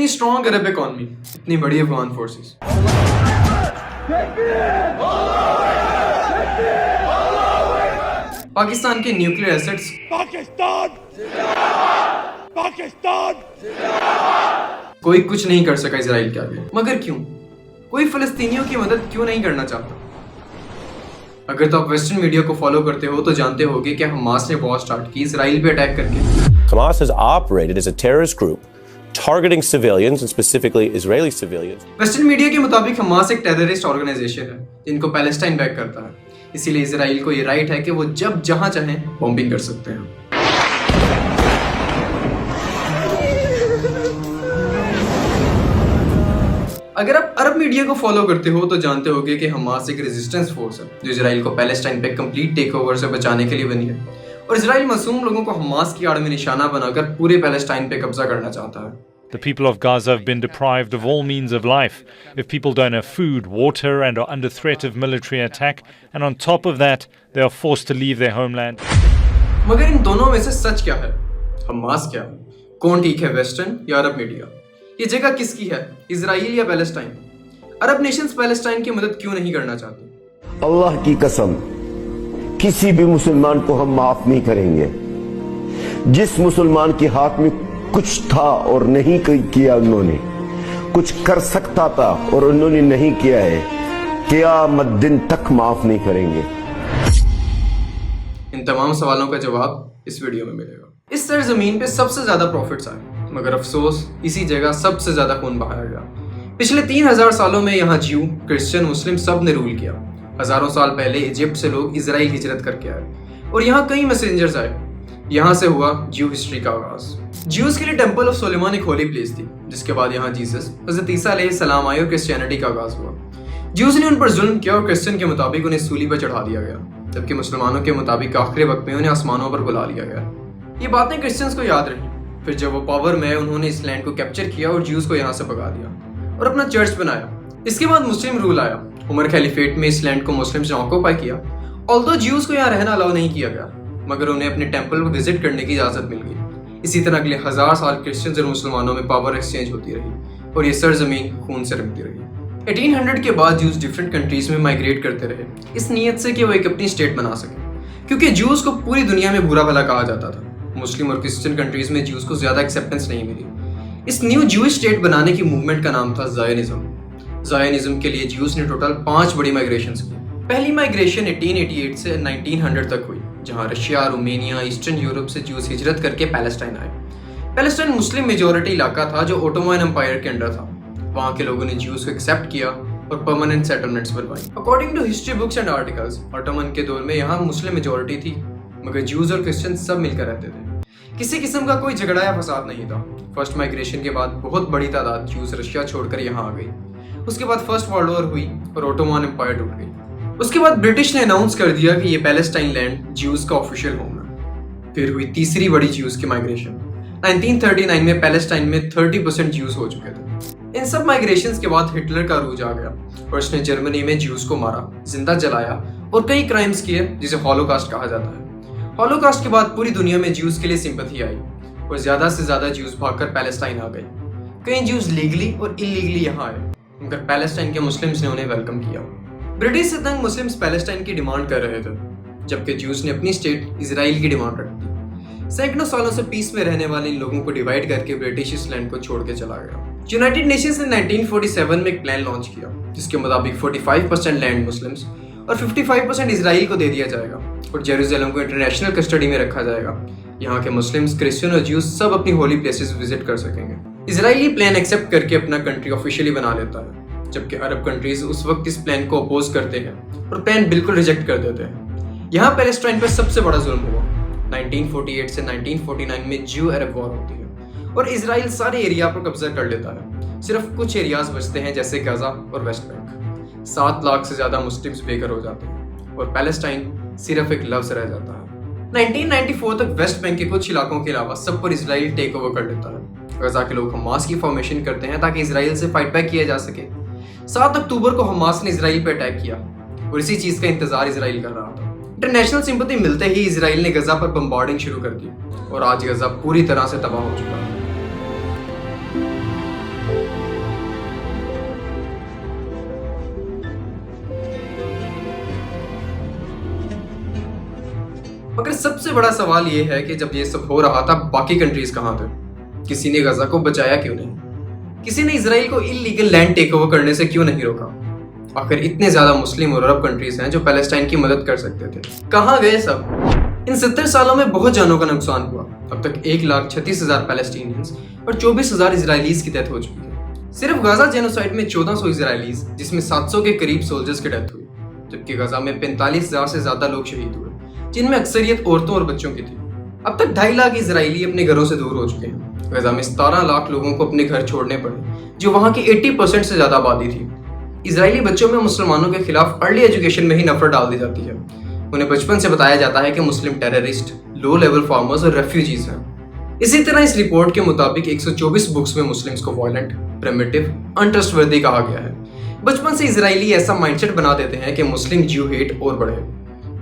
اتنی اسٹرانگ عرب اکانومی، اتنی بڑی افغان فورسز، پاکستان کے نیوکلیئر ایسٹس، پاکستان کوئی کچھ نہیں کر سکا اسرائیل کے آگے. مگر کیوں؟ کوئی فلسطینیوں کی مدد کیوں نہیں کرنا چاہتا؟ اگر تو آپ ویسٹرن میڈیا کو فالو کرتے ہو تو جانتے ہوگے کہ حماس نے وار سٹارٹ کی اسرائیل پہ اٹیک کر کے. Hamas has operated as a terrorist group targeting civilians and specifically Israeli civilians. Western media کے مطابق حماس ایک ٹیررسٹ آرگنائزیشن ہے جن کو پیلسٹائن بیک کرتا ہے، اسی لیے اسرائیل کو یہ رائٹ ہے کہ وہ جب جہاں چاہیں بمبنگ کر سکتے ہیں. اگر آپ عرب میڈیا کو فالو کرتے ہو تو جانتے ہوگے کہ حماس ایک ریزسٹنس فورس ہے جو اسرائیل کو پیلسٹائن پہ کمپلیٹ ٹیک اوور سے بچانے کے لیے بنی ہے، اور اسرائیل معصوم لوگوں کو حماس کی آڑ میں نشانہ بنا کر پورے پیلسٹائن پہ قبضہ کرنا چاہتا ہے. The people of Gaza have been deprived of all means of life. If people don't have food, water, and are under threat of military attack, and on top of that, they are forced to leave their homeland. مگر ان دونوں میں سے سچ کیا ہے؟ Hamas کیا ہے؟ کون ٹھیک ہے، ویسٹرن یا عرب میڈیا؟ یہ جگہ کس کی ہے، اسرائیل یا پیلسٹائن؟ عرب نیشنز پیلسٹائن کی مدد کیوں نہیں کرنا چاہتی؟ اللہ کی قسم کسی بھی مسلمان کو ہم معاف نہیں کریں گے. جس مسلمان کے ہاتھ میں کچھ تھا اور نہیں کیا، انہوں نے کچھ کر سکتا تھا اور انہوں نے نہیں کیا ہے، قیامت دن تک معاف نہیں کریں گے. ان تمام سوالوں کا جواب اس ویڈیو میں ملے گا. اس سرزمین پہ سب سے زیادہ پروفٹس آئے، مگر افسوس اسی جگہ سب سے زیادہ خون بہایا گیا. پچھلے 3000 سالوں میں یہاں جیو، کرسچن، مسلم سب نے رول کیا. ہزاروں سال پہلے ایجپٹ سے لوگ اسرائیل ہجرت کر کے آئے اور یہاں کئی میسنجرز آئے. یہاں سے ہوا جیو ہسٹری کا آغاز. جیوز کے لیے ٹیمپل آف سلیمان ایک ہولی پلیس تھی، جس کے بعد یہاں جیسس حضرت عیسیٰ علیہ السلام آئے اور کرسچینٹی کا آغاز ہوا. جیوز نے ان پر ظلم کیا اور کرسچن کے مطابق انہیں سولی پر چڑھا دیا گیا، جبکہ مسلمانوں کے مطابق آخری وقت میں انہیں آسمانوں پر بلا لیا گیا. یہ باتیں کرسچنس کو یاد رہیں. پھر جب وہ پاور میں، انہوں نے اس لینڈ کو کیپچر کیا اور جیوز کو یہاں سے بھگا دیا اور اپنا چرچ بنایا. اس کے بعد مسلم رول آیا. عمر خلیفیٹ میں اس لینڈ کو مسلمز نے آکوپائی کیا. آلدو جیوز کو یہاں رہنا الاؤ نہیں کیا گیا، مگر انہیں اپنے ٹیمپل کو وزٹ کرنے کی اجازت مل گئی. اسی طرح اگلے 1000 سال کرسچنز اور مسلمانوں میں پاور ایکسچینج ہوتی رہی اور یہ سرزمین خون سے رنگتی رہی. 1800 کے بعد جوز ڈفرینٹ کنٹریز میں مائگریٹ کرتے رہے، اس نیت سے کہ وہ ایک اپنی اسٹیٹ بنا سکے، کیونکہ جوز کو پوری دنیا میں برا بھلا کہا جاتا تھا. مسلم اور کرسچن کنٹریز میں جوز کو زیادہ ایکسیپٹنس نہیں ملی. اس نیو جوئش اسٹیٹ بنانے کی موومنٹ کا نام تھا زائنزم. زائنزم کے لیے جیوز نے ٹوٹل 5 بڑی مائگریشنز کی. پہلی مائگریشن 1888 سے 1900 تک ہوئی، جہاں رشیا، رومینیا، ایسٹرن یورپ سے جوز ہجرت کر کے پیلسٹائن آئے. پیلسٹائن مسلم میجورٹی علاقہ تھا جو اوٹومن امپائر کے انڈر تھا. وہاں کے لوگوں نے جیوز کو ایکسیپٹ کیا اور پرماننٹ سیٹلمنٹس بنوائی. According to history books and articles, Ottoman کے دور میں یہاں مسلم میجورٹی تھی، مگر جیوز اور کرسچن سب مل کر رہتے تھے. کسی قسم کا کوئی جھگڑا یا فساد نہیں تھا. فرسٹ مائگریشن کے بعد بہت بڑی تعداد جیوز رشیا چھوڑ کر یہاں آ گئی. اس کے بعد فرسٹ ورلڈ وار ہوئی اور اوٹومن امپائر ٹوٹ گئی. اس کے بعد برٹش نے اناؤنس کر دیا کہ یہ پیلسٹائن لینڈ جیوز کا آفیشیل ہوم ہے. پھر ہوئی تیسری بڑی جیوز کی مائگریشن. 1939 میں پیلسٹائن میں 30% جیوز ہو چکے تھے. ان سب مائگریشنز کے بعد ہٹلر کا عروج آ گیا اور اس نے جرمنی میں جیوز کو مارا، زندہ جلایا اور کئی کرائمز کیے جسے ہولوکاسٹ کہا جاتا ہے. ہولوکاسٹ کے بعد پوری دنیا میں جیوز کے لیے سمپتھی آئی اور زیادہ سے زیادہ جیوز بھاگ کر پیلسٹائن آ گئے. کئی جیوز لیگلی اور انلیگلی یہاں آئے، مگر پیلسٹائن کے مسلمز نے انہیں ویلکم کیا. برٹش سے تنگ مسلمز پیلسٹائن کی ڈیمانڈ کر رہے تھے، جبکہ جیوز نے اپنی اسٹیٹ اسرائیل کی ڈیمانڈ رکھ دی. سینکڑوں سالوں سے پیس میں رہنے والے ان لوگوں کو ڈیوائیڈ کر کے برٹش اس لینڈ کو چھوڑ کے چلا گیا. یونائٹڈ نیشنز نے 1947 میں ایک پلان لانچ کیا جس کے مطابق 45% لینڈ مسلمز اور 55% اسرائیل کو دے دیا جائے گا اور جیروزلم کو انٹرنیشنل کسٹڈی میں رکھا جائے گا. یہاں کے مسلمز، کرسچن اور جیوز سب اپنی ہولی پلیسز وزٹ کر سکیں گے. اسرائیلی پلان ایکسیپٹ کر کے اپنا کنٹری آفیشیلی بنا لیتا ہے، جبکہ عرب کنٹریز اس وقت اس پلان کو اپوز کرتے ہیں اور پلان بالکل ریجیکٹ کر دیتے ہیں. یہاں پیلسٹائن پر سب سے بڑا ظلم ہوا. 1948 سے 1949 میں جیو عرب وار ہوتی ہے اور اسرائیل سارے ایریا پر قبضہ کر لیتا ہے. صرف کچھ ایریاز بچتے ہیں جیسے غزہ اور ویسٹ بینک. 7 لاکھ سے زیادہ مسلمز بے گھر ہو جاتے ہیں اور پیلسٹائن صرف ایک لفظ رہ جاتا ہے. 1994 تک ویسٹ بینک کے کچھ علاقوں کے علاوہ سب پر اسرائیل ٹیک اوور کر لیتا ہے. غزہ کے لوگ حماس کی فارمیشن کرتے ہیں تاکہ اسرائیل سے فائٹ بیک کیا جا سکے. 7 اکتوبر کو حماس نے اسرائیل پہ اٹیک کیا اور اسی چیز کا انتظار اسرائیل کر رہا تھا. انٹرنیشنل سمپتی ملتے ہی اسرائیل نے غزہ پر بمبارڈنگ شروع کر دی اور آج غزہ پوری طرح سے تباہ ہو چکا ہے. مگر سب سے بڑا سوال یہ ہے کہ جب یہ سب ہو رہا تھا باقی کنٹریز کہاں تھے؟ کسی نے غزہ کو بچایا کیوں نہیں؟ کسی نے اسرائیل کو انلیگل لینڈ ٹیک اوور کرنے سے کیوں نہیں روکا؟ آخر اتنے زیادہ مسلم اور عرب کنٹریز ہیں جو پیلسٹائن کی مدد کر سکتے تھے، کہاں گئے سب؟ ان 70 سالوں میں بہت جانوں کا نقصان ہوا. اب تک 1,36,000 پیلسٹینینز اور 24,000 اسرائیلیز کی ڈیتھ ہو چکی ہے. صرف غزہ جینوسائیڈ میں 1400 اسرائیلیز، جس میں 700 کے قریب سولجرز کی ڈیتھ ہوئی، جبکہ غزہ میں 45,000 سے زیادہ لوگ شہید ہوئے، جن میں اکثریت عورتوں اور بچوں کی تھی. اب تک 2.5 لاکھ اسرائیلی اپنے گھروں سے دور ہو چکے ہیں. غزہ میں 17 لاکھ لوگوں کو اپنے گھر چھوڑنے پڑے، جو وہاں کی 80% سے زیادہ آبادی تھی. اسرائیلی بچوں میں مسلمانوں کے خلاف ارلی ایجوکیشن میں ہی نفرت ڈال دی جاتی ہے. انہیں بچپن سے بتایا جاتا ہے کہ مسلم ٹیررسٹ، لو لیول فارمرز اور ریفیوجیز ہیں. اسی طرح اس رپورٹ کے مطابق 124 بکس میں مسلمز کو وائلنٹ، پریمیٹو، انٹرسٹورتھی کہا گیا ہے. بچپن سے اسرائیلی ایسا مائنڈ سیٹ بنا دیتے ہیں کہ مسلم جیو ہیٹ اور بڑھے.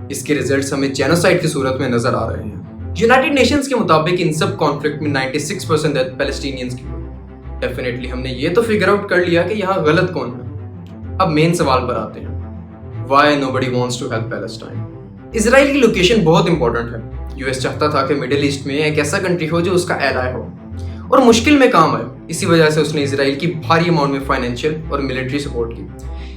اس کے ریزلٹس ہمیں جینوسائیڈ کی صورت میں نظر آ رہے ہیں. یونائٹڈ نیشنز کے مطابق ان سب کانفلکٹ میں 96% ڈیتھ پیلسٹینینز کی ہوئی. ڈیفینیٹلی ہم نے یہ تو فگر آؤٹ کر لیا کہ یہاں غلط کون ہے. اب مین سوال پر آتے ہیں. Why nobody wants to help Palestine? اسرائیل کی لوکیشن بہت امپورٹنٹ ہے. یو ایس چاہتا تھا کہ مڈل ایسٹ میں ایک ایسا کنٹری ہو جو اس کا ایلائی ہو اور مشکل میں کام آئے. اسی وجہ سے اس نے اسرائیل کی بھاری اماؤنٹ میں فائنینشیل اور ملٹری سپورٹ کی.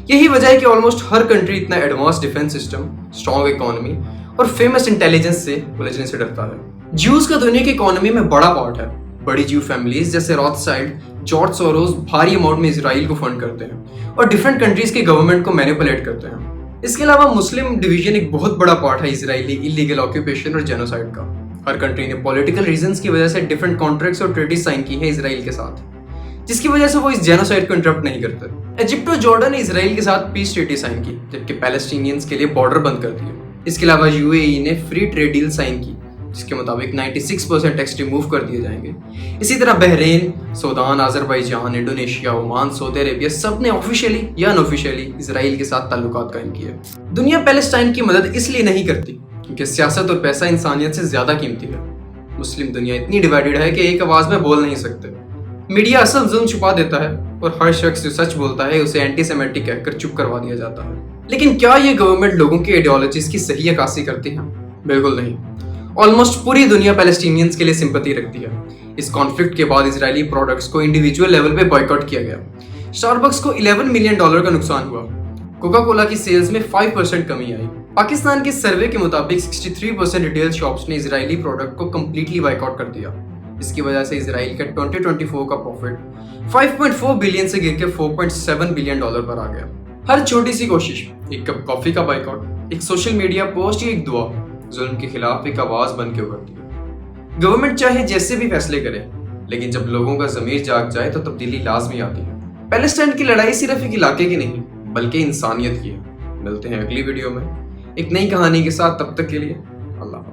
یہی وجہ ہے کہ آلموسٹ ہر کنٹری اتنا advance defence system, strong economy اور فیمس انٹیلیجنس سے الجھنے سے ڈرتا ہے. جیوز کا دنیا کی اکانومی میں بڑا پارٹ ہے. بڑی جیو فیملیز جیسے روتھسائلڈ، جارج سوروز بھاری اماؤنٹ میں اسرائیل کو فنڈ کرتے ہیں اور ڈیفرنٹ کنٹریز کی گورنمنٹ کو مینیپولیٹ کرتے ہیں. اس کے علاوہ مسلم ڈویژن ایک بہت بڑا پارٹ ہے اسرائیلی انلیگل آکوپیشن اور جینوسائیڈ کا. ہر کنٹری نے پولیٹیکل ریزنز کی وجہ سے ڈیفرنٹ کانٹریکٹس اور ٹریٹیز سائن کی ہیں اسرائیل کے ساتھ، جس کی وجہ سے وہ اس جینوسائیڈ کو انٹرپٹ نہیں کرتے. ایجپٹ اور جارڈن نے اسرائیل کے ساتھ پیس ٹریٹی سائن کی، جبکہ پیلسٹینینز کے لیے بارڈر بند کر دیا. اس کے علاوہ یو اے ای نے فری ٹریڈ ڈیل سائن کی، جس کے مطابق 96% ٹیکس ریموو کر دیے جائیں گے. اسی طرح Bahrain, Sudan, Azerbaijan, Indonesia, Oman, Saudi Arabia سب نے آفیشیلی یا انآفیشیلی اسرائیل کے ساتھ تعلقات قائم کیے. دنیا پیلسٹائن کی مدد اس لیے نہیں کرتی کیونکہ سیاست اور پیسہ انسانیت سے زیادہ قیمتی ہے. مسلم دنیا اتنی ڈیوائیڈڈ ہے کہ ایک آواز میں بول نہیں سکتے. میڈیا اصل ظلم چھپا دیتا ہے اور ہر شخص جو سچ بولتا ہے اسے اینٹی سیمیٹک کہہ کر چپ کروا دیا جاتا ہے. لیکن کیا یہ گورنمنٹ لوگوں کی آئیڈیالوجیز کی صحیح عکاسی کرتی ہے؟ بالکل نہیں. آلموسٹ پوری دنیا پیلسٹینینز کے لیے سمپتی رکھتی ہے. اس کانفلکٹ کے بعد اسرائیلی پروڈکٹس کو انڈیویجول لیول پہ بائیکاٹ کیا گیا. اسٹاربکس کو $11 ملین کا نقصان ہوا. کوکا کولا کی سیلز میں 5% کمی آئی. پاکستان کے سروے کے مطابق 63% ریٹیل شاپس نے اسرائیلی پروڈکٹ کو کمپلیٹلی بائیکاٹ کر دیا. اس کی وجہ سے اسرائیل کا 2024 کا پروفٹ 5.4 بلین سے گر کے $4.7 بلین پر آ گیا. ہر چھوٹی سی کوشش، ایک کپ کافی کا بائیکاٹ، ایک سوشل میڈیا پوسٹ یا ایک دعا، ظلم کے خلاف ایک آواز بن کے ابھرتی ہے. گورنمنٹ چاہے جیسے بھی فیصلے کرے، لیکن جب لوگوں کا ضمیر جاگ جائے تو تبدیلی لازمی آتی ہے. پیلسٹائن کی لڑائی صرف ایک علاقے کی نہیں بلکہ انسانیت کی ہے. ملتے ہیں اگلی ویڈیو میں ایک نئی کہانی کے ساتھ. تب تک کے لیے اللہ حافظ.